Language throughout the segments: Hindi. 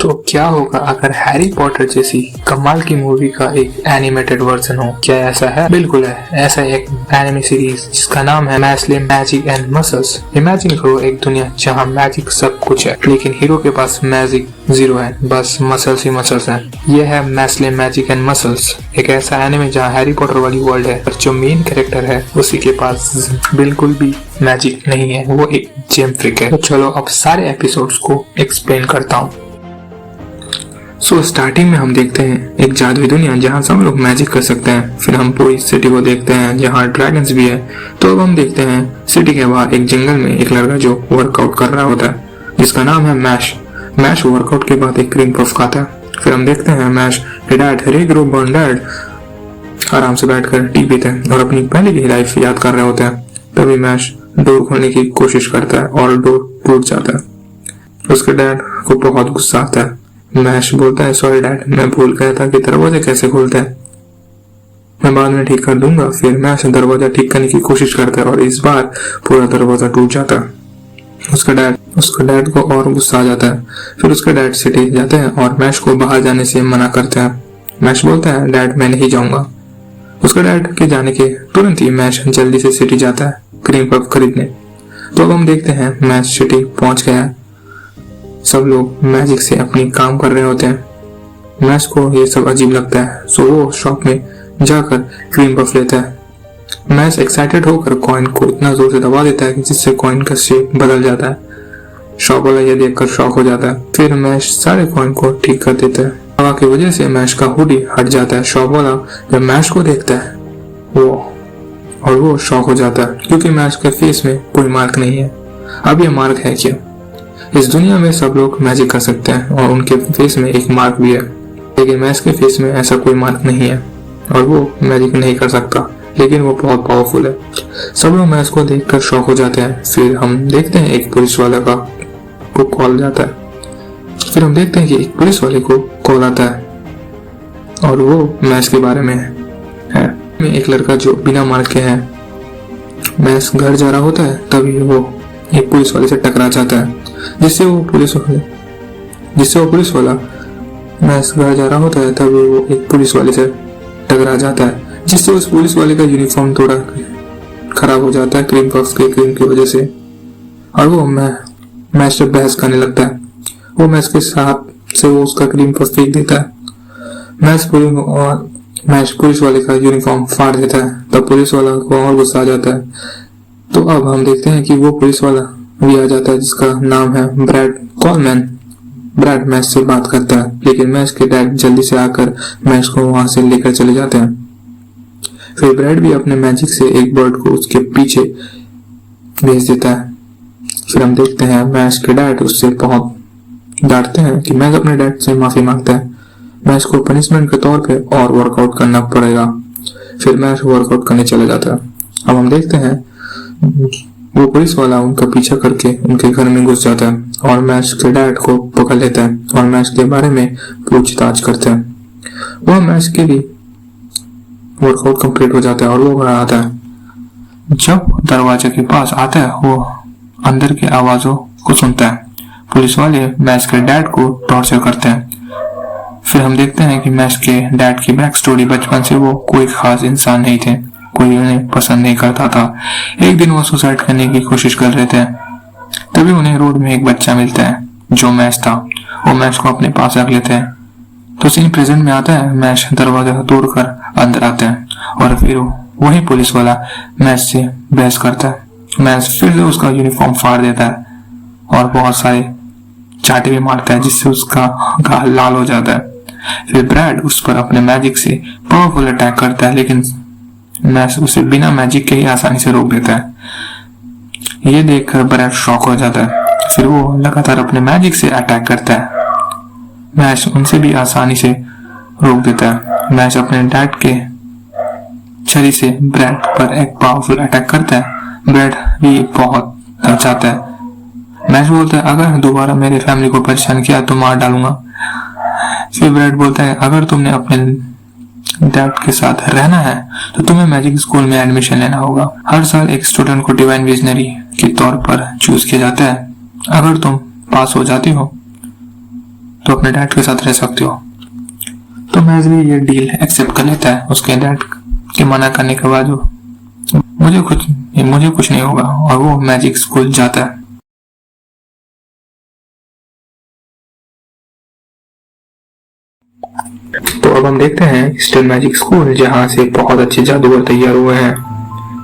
तो क्या होगा अगर हैरी पॉटर जैसी कमाल की मूवी का एक एनिमेटेड वर्जन हो? क्या ऐसा है? बिल्कुल है। ऐसा एक एनिमे सीरीज जिसका नाम है मैस्ले मैजिक एंड मसल्स। इमेजिन करो एक दुनिया जहाँ मैजिक सब कुछ है, लेकिन हीरो के पास मैजिक जीरो है, बस मसल्स ही मसल्स हैं। यह है मैस्ले मैजिक एंड मसल्स, एक ऐसा एनिमे जहाँ हैरी पॉटर वाली वर्ल्ड है, पर जो मेन कैरेक्टर है उसी के पास बिल्कुल भी मैजिक नहीं है, वो एक जेम फ्रिक है। तो चलो अब सारे एपिसोड्स को एक्सप्लेन करता हूँ। स्टार्टिंग में हम देखते हैं एक जादुई दुनिया जहाँ सब लोग मैजिक कर सकते हैं। फिर हम पूरी सिटी को देखते हैं जहाँ ड्रैगन्स भी है। तो अब हम देखते हैं सिटी के बाहर एक जंगल में एक लड़का जो वर्कआउट कर रहा होता है, जिसका नाम है मैश। मैश वर्कआउट के बाद एक क्रीम पफ खाता है। फिर हम देखते हैं मैश के डैड हरे ग्रो बर्न डैड आराम से बैठकर टी पीते हैं और अपनी पहले की लाइफ याद कर रहे होते हैं। तभी मैश डोर खोलने की कोशिश करता है और डोर टूट जाता है। उसके डैड को बहुत गुस्सा आता है। मैश बोलता है, सॉरी डैड, मैं भूल गया था कि दरवाजे कैसे खोलते हैं, मैं बाद में ठीक कर दूंगा। फिर मैश दरवाजा ठीक करने की कोशिश करता है और इस बार पूरा दरवाजा टूट जाता है। उसका डैड को और गुस्सा आ जाता है। फिर उसके डैड सिटी जाते हैं और मैश को बाहर जाने से मना करते हैं। मैश बोलता है, डैड मैं नहीं जाऊंगा। उसके डैड के जाने के तुरंत ही मैश जल्दी से सिटी जाता है क्रीम पफ खरीदने। तो अब हम देखते हैं मैश सिटी पहुंच गया है। सब लोग मैजिक से अपनी काम कर रहे होते हैं। मैश को ये सब अजीब लगता है, सो वो शॉप में जाकर क्रीम पफ लेता है। मैश एक्साइटेड होकर कॉइन को इतना जोर से दबा देता है कि जिससे कॉइन का शेप बदल जाता है। शॉप वाला ये देखकर शॉक हो जाता है। फिर मैश सारे कॉइन को ठीक कर देता है। हवा की वजह से मैश का हुडी हट जाता है। शॉप वाला जब मैश को देखता है वो शॉक हो जाता है, क्योंकि मैश के फेस में कोई मार्क नहीं है। अब ये मार्क है क्या? इस दुनिया में सब लोग मैजिक कर सकते हैं और उनके फेस में एक मार्क भी है, लेकिन मैश के फेस में ऐसा कोई मार्क नहीं है और वो मैजिक नहीं कर सकता, लेकिन वो बहुत पावरफुल है। सब लोग मैश को देखकर शॉक हो जाते हैं। फिर हम देखते हैं एक पुलिस वाले को कॉल जाता है। फिर हम देखते हैं कि एक पुलिस वाले को कॉल आता है और वो मैश के बारे में है। एक लड़का जो बिना मार्क के है। मैश घर जा रहा होता है, तभी वो एक पुलिस वाले से टकरा जाता है, जिससे वो पुलिस वाला मैश घर जा रहा होता है, तभी वो एक पुलिस वाले से टकरा जाता है, जिससे उस पुलिस वाले का यूनिफॉर्म थोड़ा खराब हो जाता है क्रीम पफ के क्रीम की वजह से, और वो मैश से बहस करने लगता है। वो मैश के साथ से वो उसका क्रीम पफ फेंक देता है। मैश पुलिस वाले का यूनिफॉर्म फाड़ देता है। तब पुलिस वाला को और गुस्सा आ जाता है। तो अब हम देखते हैं कि वो पुलिस वाला भी आ जाता है, जिसका नाम है ब्रैड कॉलमैन। ब्रैड मैश से बात करता है, लेकिन मैश के डैड जल्दी से आकर मैश को वहां से लेकर चले जाते हैं। फिर ब्रैड भी अपने मैजिक से एक बर्ड को उसके पीछे भेज देता है। फिर हम देखते हैं मैश के डैड उससे बहुत डांटते हैं कि मैश अपने डैड से माफी मांगता है। मैश को पनिशमेंट के तौर पे और वर्कआउट करना पड़ेगा। फिर मैश वर्कआउट करने चला जाता है। अब हम देखते हैं वो पुलिस वाला उनका पीछा करके उनके घर में घुस जाता है और मैश के डैड को पकड़ लेता है और मैश के बारे में पूछताछ करते हैं। वह मैश के भी वर्कआउट कंप्लीट हो जाता है और वो घर आता है। जब दरवाजे के पास आता है, वो अंदर की आवाजों को सुनता है। पुलिस वाले मैश के डैड को टॉर्चर करते हैं। फिर हम देखते हैं कि मैश के डैड की बैक स्टोरी, बचपन से वो कोई खास इंसान नहीं थे, कोई उन्हें पसंद नहीं करता था। एक दिन वो सुसाइड करने की कोशिश कर रहे थे, तभी उन्हें रोड में एक बच्चा मिलता है जो मैश था। वो मैश को अपने पास रख लेते हैं। तो सीन प्रेजेंट में आता है। मैश दरवाजा तोड़कर अंदर आता है और फिर वही पुलिस वाला मैश से बहस करता है। मैश फिर से उसका यूनिफॉर्म फाड़ देता है और बहुत सारे चाटे भी मारता है, जिससे उसका गाल लाल हो जाता है। फिर ब्रैड उस पर अपने मैजिक से पावरफुल अटैक करता है, लेकिन मैश उसे बिना मैजिक के ही आसानी से रोक देता है। ये देखकर ब्रैड शॉक हो जाता है। फिर वो लगातार अपने मैजिक से अटैक करता है। मैश उनसे भी आसानी से रोक देता है। मैश अपने डैड के छरी से ब्रैड पर एक पावरफुल अटैक करता है। ब्रैड भी बहुत थक जाता है। मैश बोलता है, अगर दोबारा मेरे फैमिली को परेशान किया तो मार डालूंगा। फिर ब्रैड बोलता है, अगर तुमने अपने डैड के साथ रहना है तो तुम्हें मैजिक स्कूल में एडमिशन लेना होगा। हर साल एक स्टूडेंट को डिवाइन विजनरी के तौर पर चूज किया जाता है। अगर तुम पास हो जाती हो तो अपने डैड के साथ रह सकते हो। तो मैच भी ये डील एक्सेप्ट कर लेता है उसके डैड के मना करने के बाद। मुझे कुछ नहीं होगा और वो मैजिक स्कूल जाता है। तो अब हम देखते हैं स्टिल मैजिक स्कूल, जहाँ से बहुत अच्छे जादूगर तैयार हुए हैं।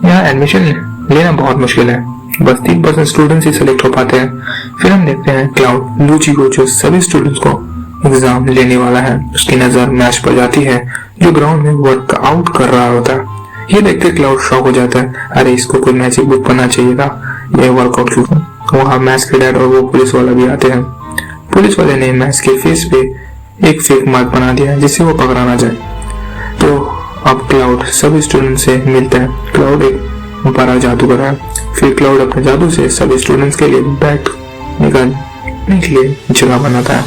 यहाँ एडमिशन लेना बहुत मुश्किल है, बस 3% स्टूडेंट्स ही सिलेक्ट हो पाते हैं। फिर हम देखते हैं क्लाउड लूची को, जो सभी स्टूडेंट्स को एग्जाम लेने वाला है, उसकी नजर मैच पर जाती है जो ग्राउंड में वर्कआउट कर रहा होता है। ये देखते क्लाउड शॉक हो जाता है, अरे इसको कोई मैजिक बुक पढ़ना चाहिए था, ये वर्कआउट क्यों। वहाँ मैच के डैड और वो पुलिस वाला भी आते हैं। पुलिस वाले ने मैच के फेस पे एक फेक मार्क बना दिया है जिससे वो पकड़ा ना जाए। तो अब क्लाउड सभी स्टूडेंट से मिलता है। क्लाउड एक बड़ा जादूगर है। फिर क्लाउड अपने जादू से सभी स्टूडेंट्स के लिए बैठ निकालने के लिए जगह बनाता है।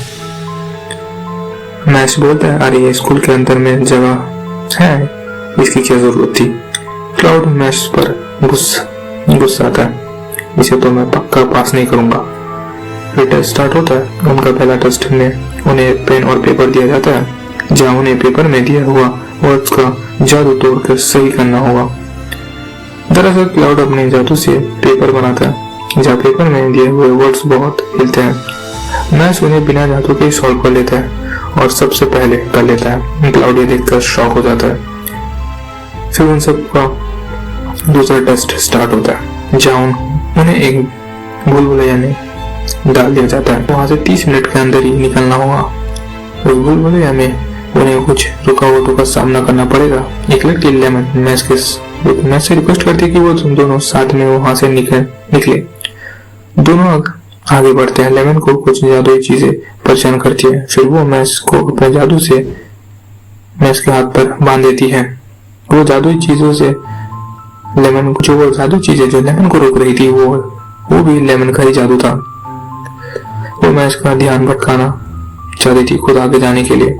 मैच बोलता है, अरे ये स्कूल के अंदर में जगह है, इसकी क्या जरूरत थी। क्लाउड मैच पर गुस्सा आता है, इसे तो मैं पक्का पास नहीं करूंगा। फिर टेस्ट स्टार्ट होता है। उनका पहला टेस्ट में उन्हें पेन और पेपर दिया जाता है, जहाँ उन्हें पेपर में दिया हुआ वर्ड्स का जादू तोड़कर सही करना होगा। दरअसल क्लाउड अपने जादू से पेपर बनाता है, जहाँ पेपर में दिए हुए वर्ड्स बहुत हिलते हैं। मैच उन्हें बिना जादू के सॉल्व कर लेता है और सबसे पहले कर लेता है। क्लाउड ये देखकर शॉक हो जाता है। फिर उन सबका दूसरा टेस्ट स्टार्ट होता है, जहाँ उन्हें एक भूलभुलैया में डाल दिया जाता है। वहां से 30 मिनट के अंदर ही निकलना होगा। उस भूलभुलैया में उन्हें कुछ रुकावटों का सामना करना पड़ेगा। एक लड़की लेमन मैच से रिक्वेस्ट करती है कि वो दोनों साथ में वहां से निकले। दोनों आगे बढ़ते हैं। लेमन को कुछ जादुई चीजें परेशान करती है। फिर वो मैच को अपने जादू से मैच के हाथ पर बांध देती है। वो जादुई चीजों से लेमन को जो लेमन को रोक रही थी वो भी लेमन का ही जादू था। वो मैच का ध्यान भटकाना चाहती थी खुद आगे जाने के लिए,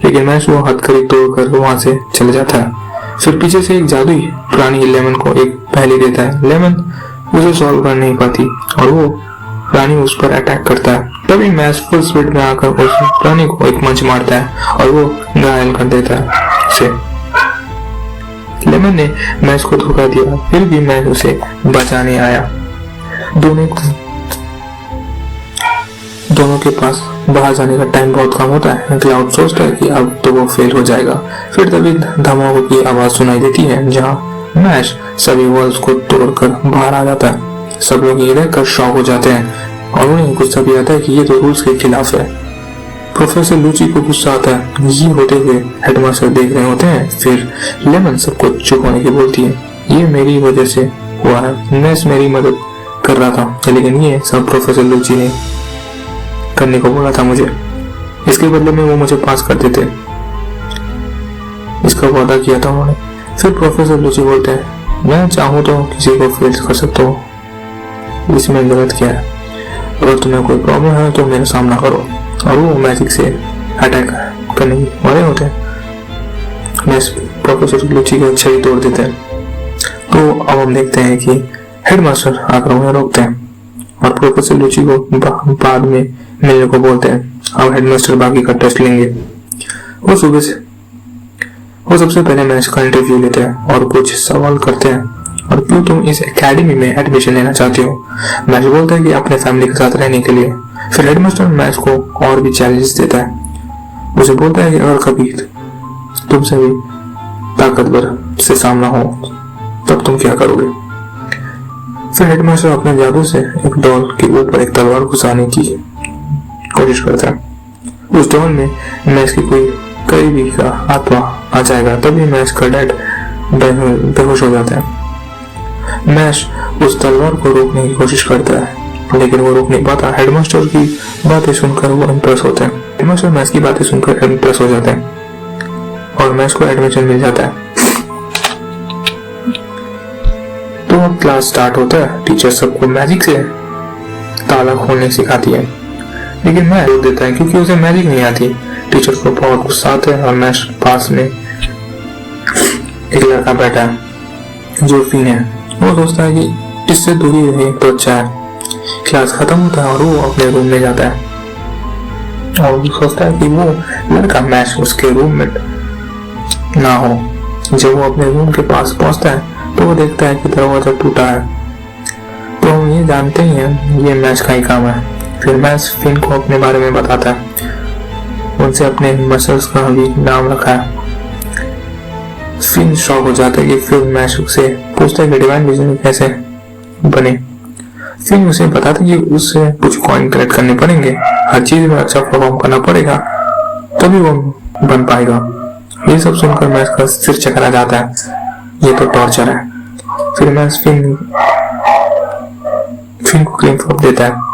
लेकिन मैच वो हथकड़ी तोड़कर वहां से चले जाता है। फिर पीछे से एक जादुई प्राणी लेमन को एक पहेली देता है। लेमन उसे सॉल्व कर नहीं पाती और वो प्राणी उस पर अटैक करता है। तभी मैच फुल स्पीड में आकर उस प्राणी को एक मंच मारता है और वो घायल कर देता है उसे। लेमन ने मैच को धोखा दिया, फिर भी मैच उसे बचाने आया। दोनों के पास बाहर जाने का टाइम बहुत कम होता है। क्लाउड सोचता है कि अब तो वो फेल हो जाएगा। फिर तभी धमाकों की आवाज सुनाई देती है, जहाँ मैच सभी वॉल्स को तोड़कर बाहर आ जाता है। सब लोग ये देखकर शॉक हो जाते हैं और उन्हें गुस्सा भी आता है कि ये तो रूल्स के खिलाफ है। प्रोफेसर लूची को गुस्सा आता है। ये होते हुए हेडमास्टर देख रहे होते हैं। फिर लेमन सबको चुप होने की बोलती है, ये मेरी वजह से हुआ है, मैच मेरी मदद कर रहा था, लेकिन ये सब प्रोफेसर लूची ने करने को बोला था मुझे, इसके बदले में वो मुझे पास कर देते, इसका वादा किया था उन्होंने। फिर प्रोफेसर लूची बोलते हैं, मैं चाहूँ तो किसी को फेल कर सकता हूँ, इसमें गलत क्या है, अगर तुम्हें कोई प्रॉब्लम है तो मेरा सामना करो। और वो मैजिक से अटैक करने वाले होते हैं। प्रोफेसर लूची को छड़ी तोड़ देते हैं। तो अब हम देखते हैं कि हेडमास्टर आकर उन्हें रोकते हैं और प्रोफेसर लूची को बाद में मिलने को बोलते हैं। अब हेडमास्टर बाकी का टेस्ट लेंगे। वो सबसे पहले मैच का इंटरव्यू लेते हैं और कुछ सवाल करते हैं, और क्यों तुम इस एकेडमी में एडमिशन लेना चाहते हो। मैच बोलता है कि अपने फैमिली के साथ रहने के लिए। फिर हेडमास्टर मैच को और भी चैलेंजेस देता है। उसे बोलता है कि अगर कभी तुमसे भी ताकतवर से सामना हो तब तुम क्या करोगे। फिर हेडमास्टर अपने जादू से एक डॉल के ऊपर एक तलवार घुसाने की कोशिश करता है। उस डॉल में मैच की कोई करीबी का आत्मा आ जाएगा, तभी मैच का डैड बेहोश हो जाता है। मैच उस तलवार को रोकने की कोशिश करता है, लेकिन वो रोक नहीं पाता। हेडमास्टर की बातें सुनकर वो इम्प्रेस होते हैं। हेडमास्टर मैच की बातें सुनकर इम्प्रेस हो जाते हैं और मैच को एडमिशन मिल जाता है। तो अब क्लास स्टार्ट होता है। टीचर सबको मैजिक से ताला खोलने सिखाती है, लेकिन मैं रोक देता है क्योंकि उसे मैजिक नहीं आती। टीचर को बहुत गुस्सा आता है और मैच पास में एक लड़का बैठा है जो फिन है। वो सोचता है कि इससे दूरी रहे तो अच्छा है। क्लास खत्म होता है और वो अपने रूम में जाता है और वो सोचता है कि वो लड़का मैश उसके रूम में ना हो। जब वो अपने रूम के पास पहुंचता है तो वो देखता है कि दरवाजा टूटा है। तो हम ये जानते ही हैं ये मैश का ही काम है। फिर मैश फिन को अपने बारे में बताता है, उनसे अपने मसल्स का भी नाम रखा है। फिन शॉक हो जाता है कि फिर मैश से पूछता है कि डिवाइन विजन कैसे बने। फिर उसे बताता है कि उससे कुछ कॉइन कलेक्ट करने पड़ेंगे, हर चीज में अच्छा परफॉर्म करना पड़ेगा, तभी वो बन पाएगा। ये सब सुनकर मैश का सिर चकरा जाता है, ये तो टॉर्चर है। फिर मैश फिन को क्लीन अप देता है